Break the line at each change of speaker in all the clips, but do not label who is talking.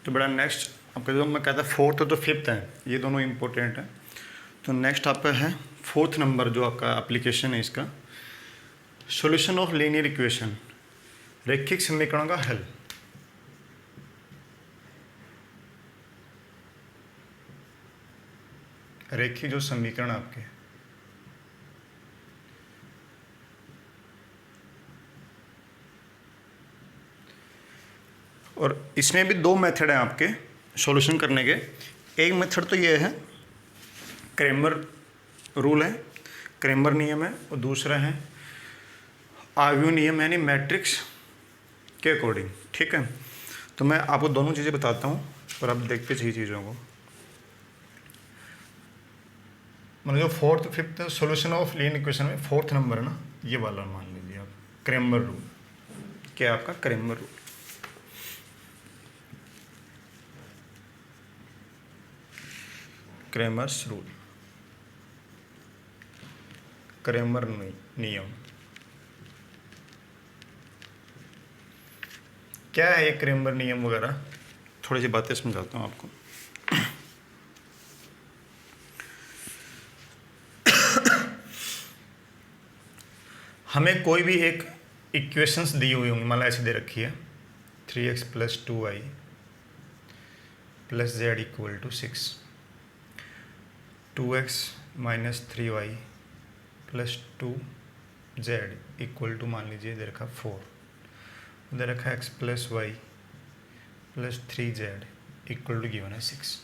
तो बेटा नेक्स्ट आपका जो मैं कहता फोर्थ और तो फिफ्थ है, ये दोनों इम्पोर्टेंट है। तो नेक्स्ट आपका है फोर्थ नंबर जो आपका एप्लीकेशन है इसका, सॉल्यूशन ऑफ लीनियर इक्वेशन, रैखिक समीकरण का हल। रेखीय जो समीकरण आपके और इसमें भी दो मेथड हैं आपके सॉल्यूशन करने के। एक मेथड तो ये है क्रेमर रूल है, क्रेमर नियम है, और दूसरा है आर्व्यू नियम यानी मैट्रिक्स के अकॉर्डिंग। ठीक है, तो मैं आपको दोनों चीज़ें बताता हूँ और आप देखते चाहिए चीज़ों को। मतलब जो fourth fifth solution of linear equation में फोर्थ नंबर है ना, ये वाला मान लीजिए आप, क्रेमर रूल। क्या है आपका Cramer rule? Cramer's rule, Cramer नियम। क्या है ये क्रेमर नियम वगैरह, थोड़ी सी बातें समझाता हूँ आपको। हमें कोई भी एक इक्वेशंस दी हुई होंगी, मान लो ऐसे दे रखी है 3x + 2y + z = 6, 2x - 3y + 2z = मान लीजिए दे रखा 4, दे रखा x + y + 3z = गिवन है 6।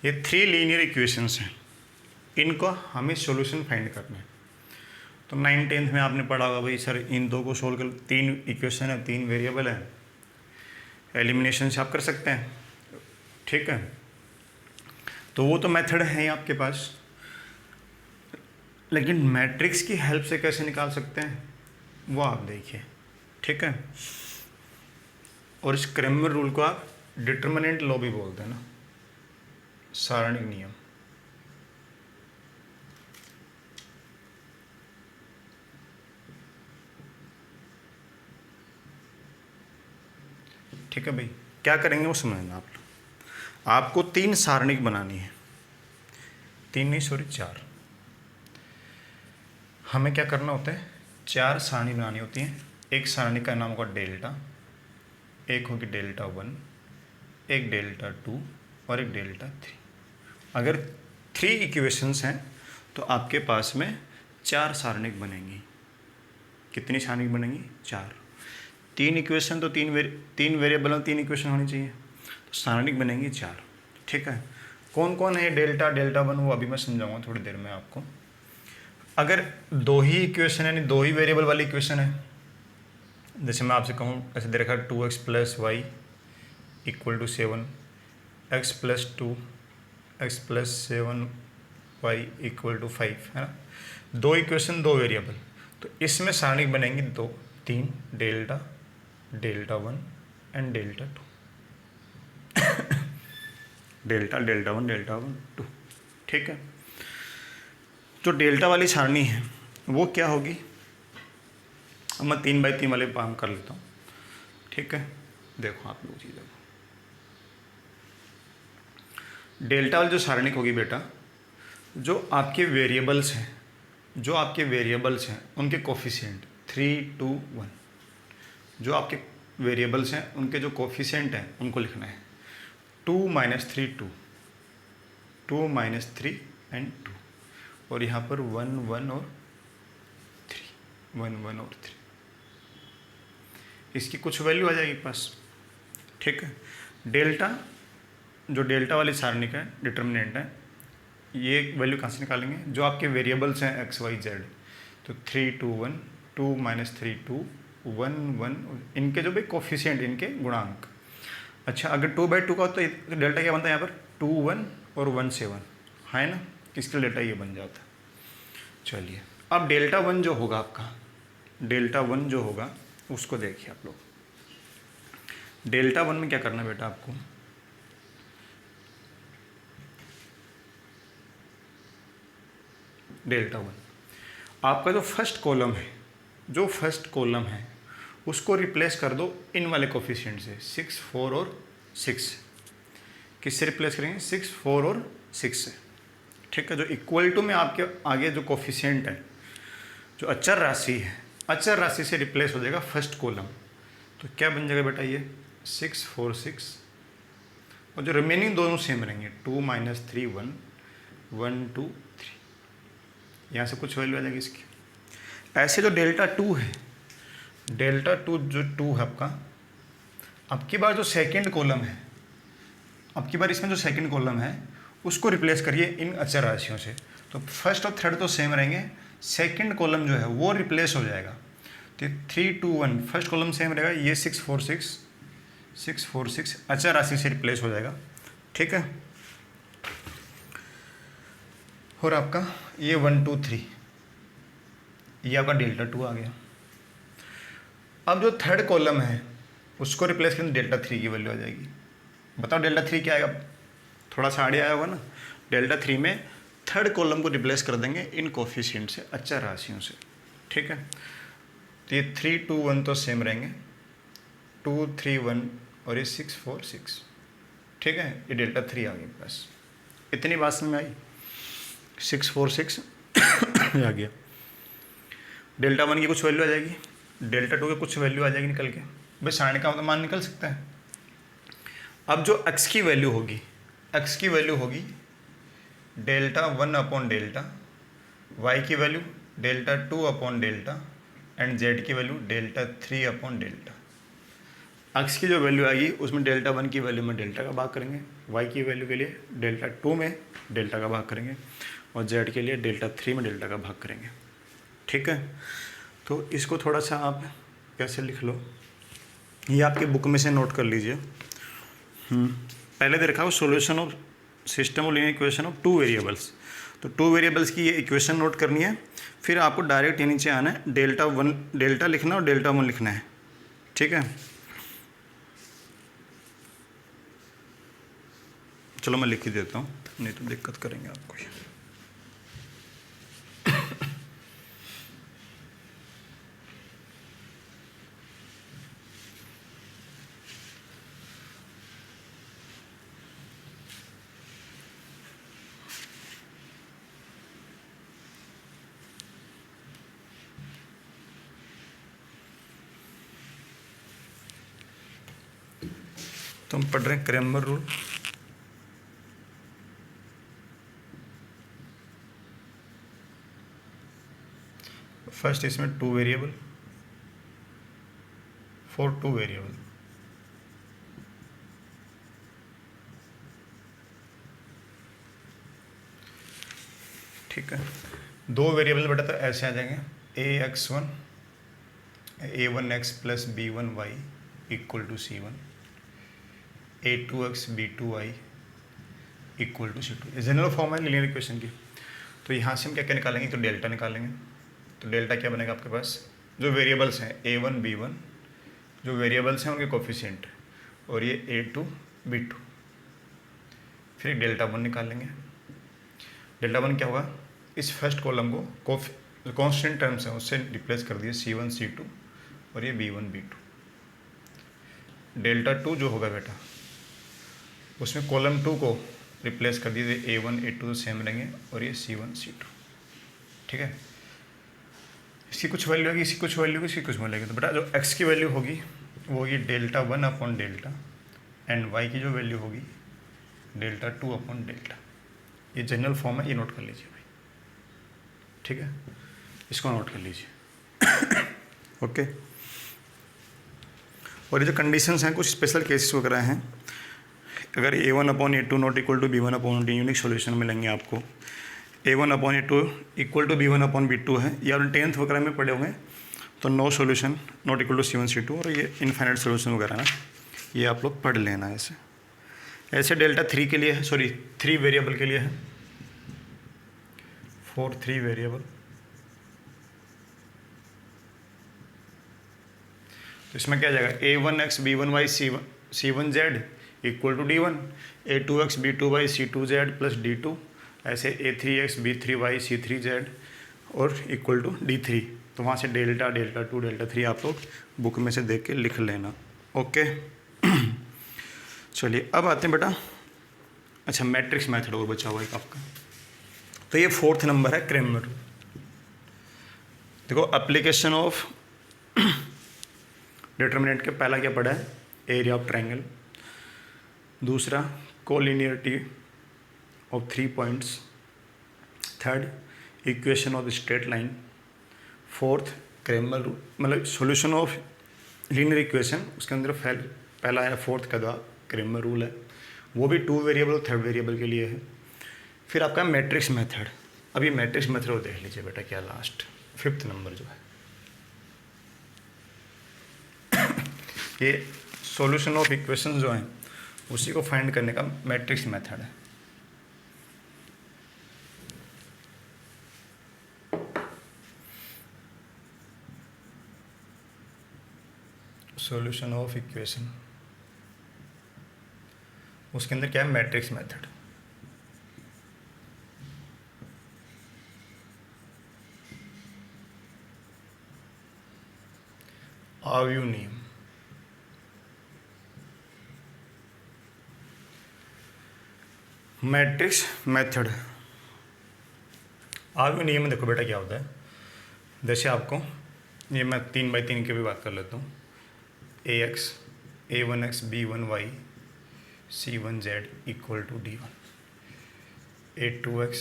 ये 3 लीनियर इक्वेशंस हैं, इनको हमें सॉल्यूशन फाइंड करना है। तो 9th-10th में आपने पढ़ा होगा भाई सर इन दो को सोल्व कर, 3 इक्वेशन है, 3 वेरिएबल है, एलिमिनेशन से आप कर सकते हैं। ठीक है, तो वो तो मेथड है ही आपके पास, लेकिन मैट्रिक्स की हेल्प से कैसे निकाल सकते हैं वो आप देखिए। ठीक है, और इस क्रेमर रूल को आप डिटरमिनेंट लॉ भी बोलते हैं ना, सारणिक नियम। ठीक है भाई, क्या करेंगे वो समझना आप लोग। आपको 3 सारणिक बनानी है, 3 नहीं सॉरी 4। हमें क्या करना होता है, 4 सारणी बनानी होती हैं। एक सारणी का नाम होगा डेल्टा, एक होगी डेल्टा 1, एक डेल्टा 2 और एक डेल्टा 3। अगर 3 इक्वेशंस हैं तो आपके पास में 4 सारणिक बनेंगी। कितनी सारणिक बनेंगी? 4। 3 इक्वेशन तो 3 वेरिएबल और 3 इक्वेशन होनी चाहिए, तो सारणिक बनेंगी 4। ठीक है, कौन कौन है डेल्टा 1 वो अभी मैं समझाऊंगा थोड़ी देर में आपको। अगर 2 ही इक्वेशन यानी 2 ही वेरिएबल वाली इक्वेशन है, जैसे मैं आपसे कहूँ ऐसे दे रखा 2x + y = 7, x + 2 x + 7y = 5 है ना। 2 इक्वेशन 2 वेरिएबल, तो इसमें सारणिक बनेंगी 3 डेल्टा 1 एंड डेल्टा 2 डेल्टा 1 2। ठीक है, जो डेल्टा वाली सारणी है वो क्या होगी, अब मैं 3x3 वाले काम कर लेता हूँ। ठीक है, देखो आप लोग चीज़ देखो, डेल्टा वाली जो सारणिक होगी बेटा, जो आपके वेरिएबल्स हैं उनके कोफिशिएंट 3 2 1, जो आपके वेरिएबल्स हैं उनके जो कोफिशिएंट हैं उनको लिखना है। 2 - 3 2, 2 - 3 एंड 2, और यहाँ पर 1 1 और 3, 1 1 और 3, इसकी कुछ वैल्यू आ जाएगी पास। ठीक है, डेल्टा जो डेल्टा वाली सारणी का डिटर्मिनेंट है, ये वैल्यू कहाँ से निकालेंगे, जो आपके वेरिएबल्स हैं x y z, तो 3 2 1, 2 - 3 2, 1 1, इनके जो भी कोफिशिएंट, इनके गुणांक। अच्छा, अगर 2/2 का हो तो डेल्टा क्या बनता है यहाँ पर 2 1 और 1 7 है ना, इसके डेल्टा ये बन जाता है। चलिए, अब डेल्टा 1 जो होगा आपका, डेल्टा 1 जो होगा उसको देखिए आप लोग। डेल्टा 1 में क्या करना है बेटा आपको, डेल्टा 1 आपका जो फर्स्ट कॉलम है उसको रिप्लेस कर दो इन वाले कोफिशिएंट से, 6 4 और 6, किससे रिप्लेस करेंगे? 6, 4 और 6 से। ठीक है, जो इक्वल टू में आपके आगे जो कोफिशिएंट है, जो अचर राशि है, अचर राशि से रिप्लेस हो जाएगा फर्स्ट कॉलम। तो क्या बन जाएगा बेटा? ये 6, 4, 6 और जो रिमेनिंग दोनों सेम रहेंगे, 2 - 3 1 1 2 3। यहाँ से कुछ वैल्यू आ जाएगी इसकी। ऐसे जो डेल्टा 2 है, डेल्टा 2 जो 2 है आपका, अब की बार जो सेकंड कॉलम है, अब की बार इसमें जो सेकंड कॉलम है उसको रिप्लेस करिए इन अचर राशियों से। तो फर्स्ट और थर्ड तो सेम रहेंगे, सेकंड कॉलम जो है वो रिप्लेस हो जाएगा। तो 3 2 1 फर्स्ट कॉलम सेम रहेगा, ये 6 4 6 अचर राशि से रिप्लेस हो जाएगा। ठीक है, और आपका ये 1 2 3 ये आपका डेल्टा 2 आ गया। अब जो थर्ड कॉलम है उसको रिप्लेस करें, डेल्टा 3 की वैल्यू आ जाएगी। बताओ डेल्टा 3 क्या आएगा? थोड़ा सा आइडिया आया होगा ना। डेल्टा 3 में थर्ड कॉलम को रिप्लेस कर देंगे इन कोफिशिएंट से, अचर राशियों से। ठीक है, तो ये 3 2 1 तो सेम रहेंगे, 2 3 1 और ये 6 4 6। ठीक है, ये डेल्टा 3 आ गई। बस इतनी बात समझ में आई। 6 4 6 आ गया। डेल्टा 1 की कुछ वैल्यू आ जाएगी, डेल्टा 2 की कुछ वैल्यू आ जाएगी निकल के। बस सारणी का मान निकल सकता है। अब जो x की वैल्यू होगी, x की वैल्यू होगी डेल्टा 1 अपॉन डेल्टा, y की value delta 2 upon delta and z की value delta 3 upon delta. x की जो वैल्यू आएगी उसमें डेल्टा 1 की वैल्यू में डेल्टा का भाग करेंगे, y की वैल्यू के लिए डेल्टा 2 में डेल्टा का भाग करेंगे और z के लिए डेल्टा 3 में डेल्टा का भाग करेंगे। ठीक है, तो इसको थोड़ा सा आप कैसे लिख लो, ये आपकी बुक में से नोट कर लीजिए। पहले दे रखा हो solution of system of linear equation of 2 variables. तो 2 वेरिएबल्स की ये इक्वेशन नोट करनी है, फिर आपको डायरेक्ट ये नीचे आना है, डेल्टा 1 डेल्टा लिखना और डेल्टा 1 लिखना है। ठीक है, चलो मैं लिख ही देता हूँ, नहीं तो दिक्कत करेंगे आपको। तो हम पढ़ रहे हैं क्रैमर रूल। फर्स्ट इसमें 2 वेरिएबल फॉर 2 वेरिएबल। ठीक है, 2 वेरिएबल बेटा तो ऐसे आ जाएंगे, ax1 a1x plus b1y equal to c1, a2x b2y equal to c2। ये जनरल फॉर्म है लीनियर इक्वेशन की। तो यहाँ से हम क्या क्या निकालेंगे? तो डेल्टा निकालेंगे। तो डेल्टा क्या बनेगा आपके पास? जो वेरिएबल्स हैं a1 b1, जो वेरिएबल्स हैं उनके कोफिशिएंट, और ये a2 b2। फिर डेल्टा 1 निकालेंगे। डेल्टा 1 क्या होगा? इस फर्स्ट कॉलम को जो कॉन्स्टेंट टर्म्स हैं उससे रिप्लेस कर दिए, c1 c2 और ये b1 b2। डेल्टा 2 जो होगा बेटा उसमें कॉलम 2 को रिप्लेस कर दीजिए, a1 a2 तो सेम रहेंगे और ये c1 c2। ठीक है, इसकी कुछ वैल्यू होगी, इसकी कुछ वैल्यू होगी, इसकी कुछ वैल्यू होगी। तो बेटा जो x की वैल्यू होगी वो होगी delta 1 upon delta and y की जो वैल्यू होगी डेल्टा 2 अपॉन डेल्टा। ये जनरल फॉर्म है, ये नोट कर लीजिए भाई। ठीक है, इसको नोट कर लीजिए। ओके, और ये जो कंडीशंस हैं कुछ स्पेशल केसेस वगैरह हैं। अगर a1 upon a2 not equal to b1 upon d, unique solution मिलेंगे आपको। a1 upon a2 equal to b1 upon b2 है, या 10th वगैरह में पढ़े होंगे तो no solution not equal to c1 c2, और ये इनफाइनाइट सॉल्यूशन वगैरह ना, ये आप लोग पढ़ लेना। ऐसे डेल्टा 3 के लिए है, सॉरी 3 वेरिएबल के लिए है, फॉर 3 वेरिएबल। तो इसमें क्या जाएगा? a1x b1y c1z equal to d1, a2x b2y c2z plus d2, ऐसे a3x b3y c3z और इक्वल टू d3। तो वहाँ से डेल्टा 2 डेल्टा 3 आप लोग बुक में से देख के लिख लेना। ओके, चलिए अब आते हैं बेटा अच्छा, मैट्रिक्स मेथड और बचा हुआ है आपका, तो ये 4th नंबर है क्रेमर रूल। देखो एप्लीकेशन ऑफ डिटर्मिनेंट के पहला क्या पढ़ा है, एरिया ऑफ ट्रायंगल, दूसरा collinearity of 3 points, third equation of straight line, fourth Cramer rule, मतलब सॉल्यूशन ऑफ लीनियर इक्वेशन, उसके अंदर पहला है, फोर्थ का क्रेमर रूल है, वो भी 2 वेरिएबल और 3rd वेरिएबल के लिए है। फिर आपका मैट्रिक्स मेथड, अभी मैट्रिक्स मेथड देख लीजिए बेटा, क्या लास्ट 5th नंबर जो है ये सॉल्यूशन ऑफ इक्वेशन जो हैं उसी को फाइंड करने का मैट्रिक्स मेथड है। सॉल्यूशन ऑफ इक्वेशन, उसके अंदर क्या है, मैट्रिक्स मेथड। आव्यू नियम, मैट्रिक्स मेथड। आव्यू नियम में देखो बेटा क्या होता है, जैसे आपको ये मैं 3x3 की भी बात कर लेता हूँ, ax a1x b1y c1z equal to d1, a2x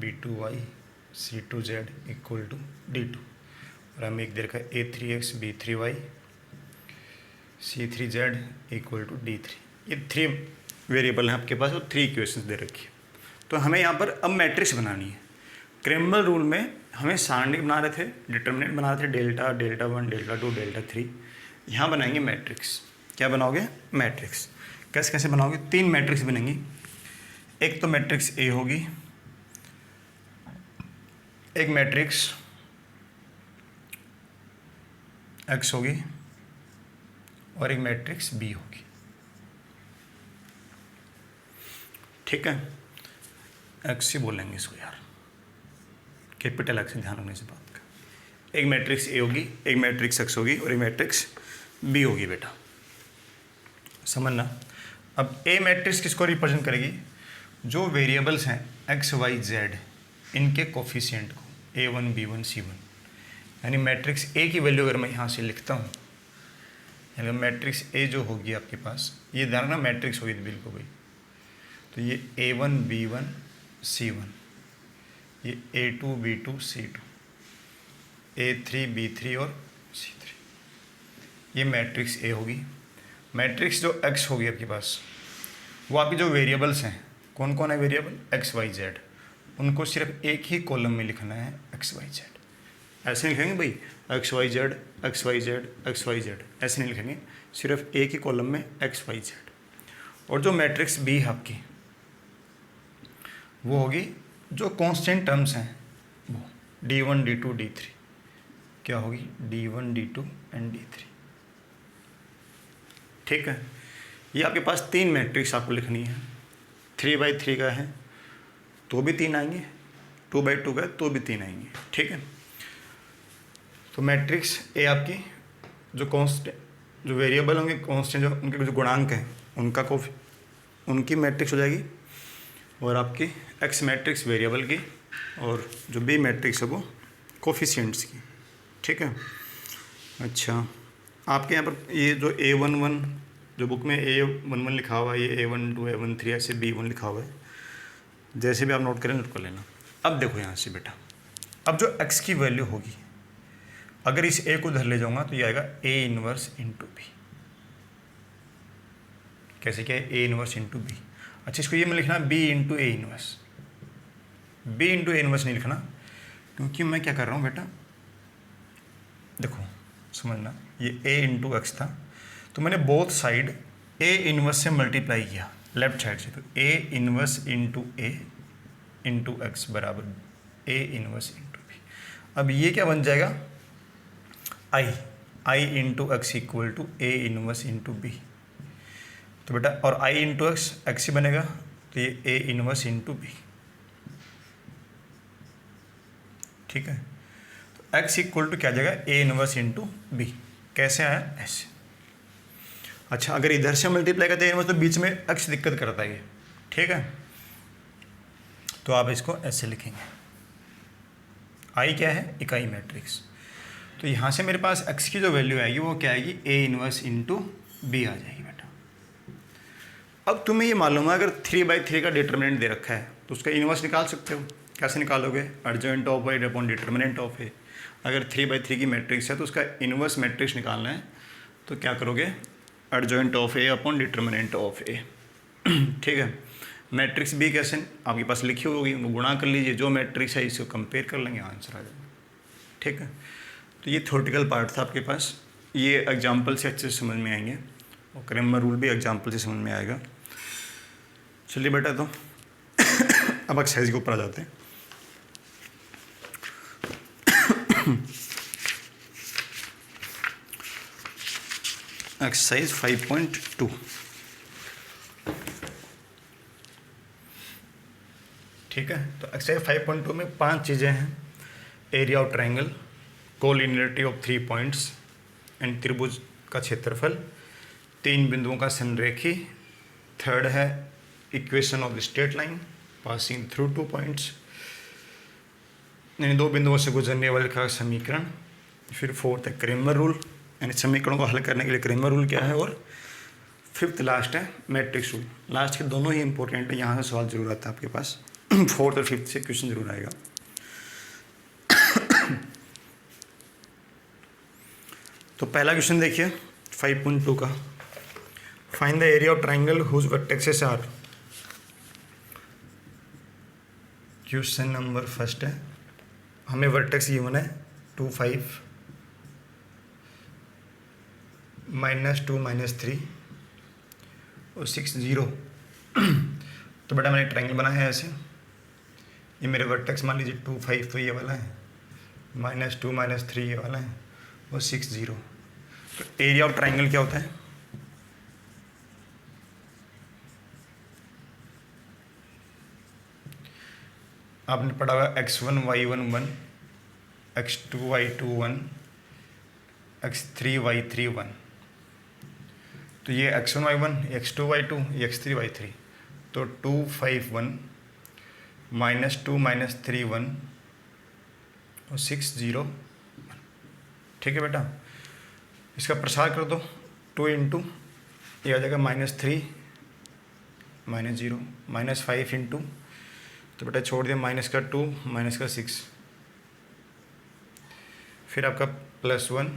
b2y c2z equal to d2, और हमें एक दे रखा है a3x b3y c3z equal to d3। ये 3 वेरिएबल हैं आपके पास और 3 इक्वेशंस दे रखी है। तो हमें यहाँ पर अब मैट्रिक्स बनानी है। क्रेमर रूल में हमें सारणी बना रहे थे, डिटर्मिनेंट बना रहे थे डेल्टा, डेल्टा 1, डेल्टा 2, डेल्टा 3। यहाँ बनाएंगे मैट्रिक्स। क्या बनाओगे, मैट्रिक्स। कैसे कैसे बनाओगे, 3 मैट्रिक्स बनेंगी। एक तो मैट्रिक्स ए होगी, एक मैट्रिक्स एक्स होगी और एक मैट्रिक्स बी होगी। ठीक है, एक्स ही बोलेंगे इसको यार, कैपिटल एक्स, ध्यान रखने से बात का। एक मैट्रिक्स ए होगी, एक मैट्रिक्स एक्स होगी और एक मैट्रिक्स बी होगी बेटा, समझना। अब ए मैट्रिक्स किसको रिप्रेजेंट करेगी, जो वेरिएबल्स हैं एक्स वाई जेड, इनके कोफिशिएंट को, a1 b1 c1। यानी मैट्रिक्स ए की वैल्यू अगर मैं यहाँ से लिखता हूँ, यानी मैट्रिक्स ए जो होगी आपके पास, ये ध्यान रखना मैट्रिक्स होगी बिल्कुल भाई, तो ये a1 b1 c1, ये a2 b2 c2, a3 b3 और c3, ये मैट्रिक्स ए होगी। मैट्रिक्स जो एक्स होगी आपके पास, वो आपकी जो वेरिएबल्स हैं, कौन कौन है वेरिएबल, एक्स वाई जेड, उनको सिर्फ एक ही कॉलम में लिखना है, एक्स वाई जेड। ऐसे नहीं लिखेंगे भाई X Y Z X Y Z X Y Z, ऐसे नहीं लिखेंगे, सिर्फ एक ही कॉलम में एक्स वाई जेड। और जो मैट्रिक्स बी है आपकी, वो होगी जो कांस्टेंट टर्म्स हैं, वो d1 d2 d3, क्या होगी, d1 d2 एंड d3। ठीक है, ये आपके पास 3 मैट्रिक्स आपको लिखनी है। 3x3 का है तो भी 3 आएंगे, 2x2 का है तो भी 3 आएंगे। ठीक है, तो मैट्रिक्स ए आपकी जो वेरिएबल होंगे कांस्टेंट, जो उनके जो गुणांक हैं उनका उनकी मैट्रिक्स हो जाएगी, और आपकी एक्स मैट्रिक्स वेरिएबल की, और जो बी मैट्रिक्स है वो कोफिशिएंट्स की। ठीक है, अच्छा आपके यहाँ पर ये जो a11 जो बुक में a11 लिखा हुआ है, ये a12 a13 ऐसे b1 लिखा हुआ है, जैसे भी आप नोट करें नोट कर लेना। अब देखो यहाँ से बेटा, अब जो x की वैल्यू होगी, अगर इस a को उधर ले जाऊंगा तो ये आएगा a इनवर्स इंटू बी। कैसे क्या है, a इनवर्स इंटू बी। अच्छा, इसको ये में लिखना b into A inverse, b into A inverse नहीं लिखना, क्योंकि मैं क्या कर रहा हूँ बेटा, देखो समझना, ये a इंटू एक्स था, तो मैंने बोथ साइड a इनवर्स से मल्टीप्लाई किया लेफ्ट साइड से, तो a inverse into A into X बराबर a इनवर्स इंटू बी। अब ये क्या बन जाएगा, I into X equal to A inverse into B. तो बेटा और आई इंटू एक्स ही बनेगा, तो ये ए इनवर्स इंटू बी। ठीक है, तो एक्स इक्वल टू क्या आ जाएगा, ए इनवर्स इंटू बी। कैसे आया, ऐसे। अच्छा, अगर इधर से मल्टीप्लाई करते हैं तो बीच में अक्ष दिक्कत करता है ये, ठीक है। तो आप इसको ऐसे लिखेंगे, आई क्या है, इकाई मैट्रिक्स। तो यहाँ से मेरे पास x की जो वैल्यू आएगी वो क्या आएगी, A इनवर्स इंटू बी आ जाएगी बेटा। अब तुम्हें ये मालूम है अगर 3/3 का डिटर्मिनेंट दे रखा है तो उसका इनवर्स निकाल सकते हो। कैसे निकालोगे, adjoint of A upon determinant of A. अगर 3/3 की मैट्रिक्स है तो उसका इनवर्स मैट्रिक्स निकालना है तो क्या करोगे, adjoint of A upon determinant of A, ठीक है। मैट्रिक्स बी कैसे आपके पास लिखी होगी, वो गुणा कर लीजिए, जो मैट्रिक्स है इसको कंपेयर कर लेंगे, आंसर आ जाएगा, ठीक है। तो ये थ्योरेटिकल पार्ट था आपके पास, ये एग्जाम्पल से अच्छे से समझ में आएंगे और क्रेमर रूल भी एग्जाम्पल से समझ में आएगा। चलिए बेटा, तो अब एक्सरसाइज के ऊपर आ जाते हैं। एक्सरसाइज 5.2, ठीक है। तो एक्सरसाइज 5.2 में 5 चीज़ें हैं, area of triangle, collinearity of 3 points and त्रिभुज का क्षेत्रफल, 3 बिंदुओं का संरेखी, थर्ड है equation of the straight line passing through 2 points, यानी 2 बिंदुओं से गुजरने वाले का समीकरण, फिर फोर्थ है क्रेमर रूल, यानी समीकरणों को हल करने के लिए क्रेमर रूल क्या है, और फिफ्थ लास्ट है मैट्रिक्स रूल। लास्ट के दोनों ही इंपॉर्टेंट है, यहाँ से सवाल जरूर आता है आपके पास, फोर्थ और फिफ्थ से क्वेश्चन जरूर आएगा। तो पहला क्वेश्चन देखिए 5.2 का, find the area of triangle whose vertexes are. Question number first है, हमें वर्टेक्स गिवन है 2 5 -2 -3 और 6 0। तो बेटा मैंने ट्राइंगल बनाया है ऐसे, ये मेरे वर्टेक्स मान लीजिए 2 5 तो ये वाला है, -2 -3 ये वाला है और 6 0। तो एरिया ऑफ ट्राइंगल क्या होता है, आपने पढ़ा हुआ x1 y1 1, x2 y2 1, x3 y3 1। तो ये x1 y1, x2 y2, ये x3 y3। तो 2 5 1 -2 -3 1 और 6 0 1, ठीक है बेटा। इसका प्रसार कर दो, 2 इंटू ये आ जाएगा -3 -0 -5 इंटू, तो बेटा छोड़ दिया -2 -6, फिर आपका +1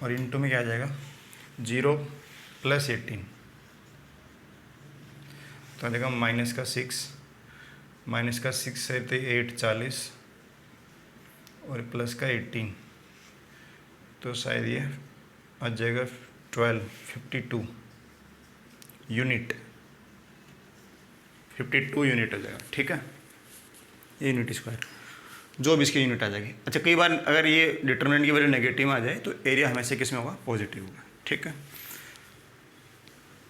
और इंटू में क्या आ जाएगा 0 + 18, तो आ जाएगा -6 से 8 40 और +18, तो शायद ये आ जाएगा 12 52 यूनिट, 52 यूनिट आ जाएगा, ठीक है। ये यूनिट स्क्वायर जो भी इसकी यूनिट आ जाएगी। अच्छा, कई बार अगर ये डिटरमिनेंट की वैल्यू नेगेटिव आ जाए तो एरिया हमेशा किस में होगा, पॉजिटिव होगा, ठीक है।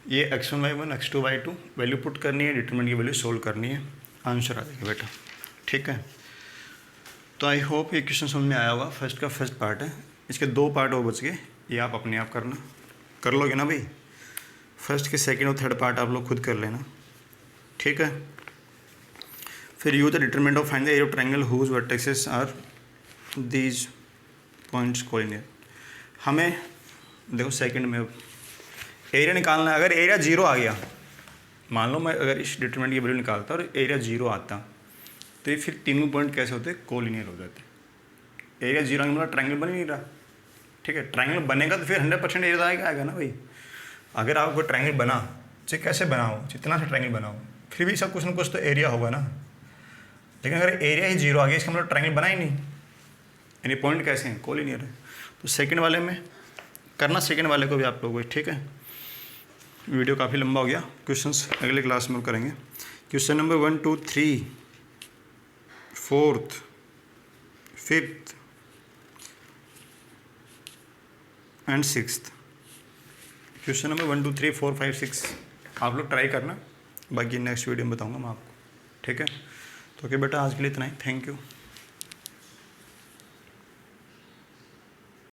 ये x1 y1 x2 y2 value put करनी है, डिटरमिनेंट की वैल्यू सोल्व करनी है, आंसर आ जाएगा बेटा, ठीक है। तो आई होप ये क्वेश्चन समझ में आया होगा। फर्स्ट का फर्स्ट पार्ट है, इसके 2 पार्ट और बच गए, ये आप अपने आप करना, कर लोगे ना भाई। फर्स्ट के सेकेंड और थर्ड पार्ट आप लोग खुद कर लेना, ठीक है। फिर use the determinant of find the area of triangle whose vertexes are these points collinear. हमें देखो सेकंड में एरिया निकालना है। अगर एरिया 0 आ गया, मान लो मैं अगर इस डिटरमिनेंट की वैल्यू निकालता और एरिया 0 आता, तो ये फिर तीनों पॉइंट कैसे होते, कोलिनियर हो जाते। एरिया 0 आने मतलब ट्रायंगल बन ही नहीं रहा, ठीक है। ट्रायंगल बनेगा तो फिर 100% एरिया आएगा ना भाई। अगर आपको ट्रायंगल बना, चाहे कैसे बनाओ, जितना सा ट्रायंगल बनाओ, फिर भी सब कुछ ना कुछ तो एरिया होगा ना। लेकिन अगर एरिया ही 0 आ गया, इसका मतलब ट्रायंगल बना ही नहीं, यानी पॉइंट कैसे हैं, कोलिनियर है। तो सेकंड वाले में करना, सेकंड वाले को भी आप लोग, ठीक है। वीडियो काफ़ी लंबा हो गया, क्वेश्चंस अगले क्लास में करेंगे। Question number 1 2 3 4th 5th and 6th। Question number 1 2 3 4 5 6 आप लोग ट्राई करना, बाकी नेक्स्ट वीडियो में बताऊंगा मैं आपको, ठीक है। तो ओके बेटा, आज के लिए इतना ही, थैंक यू।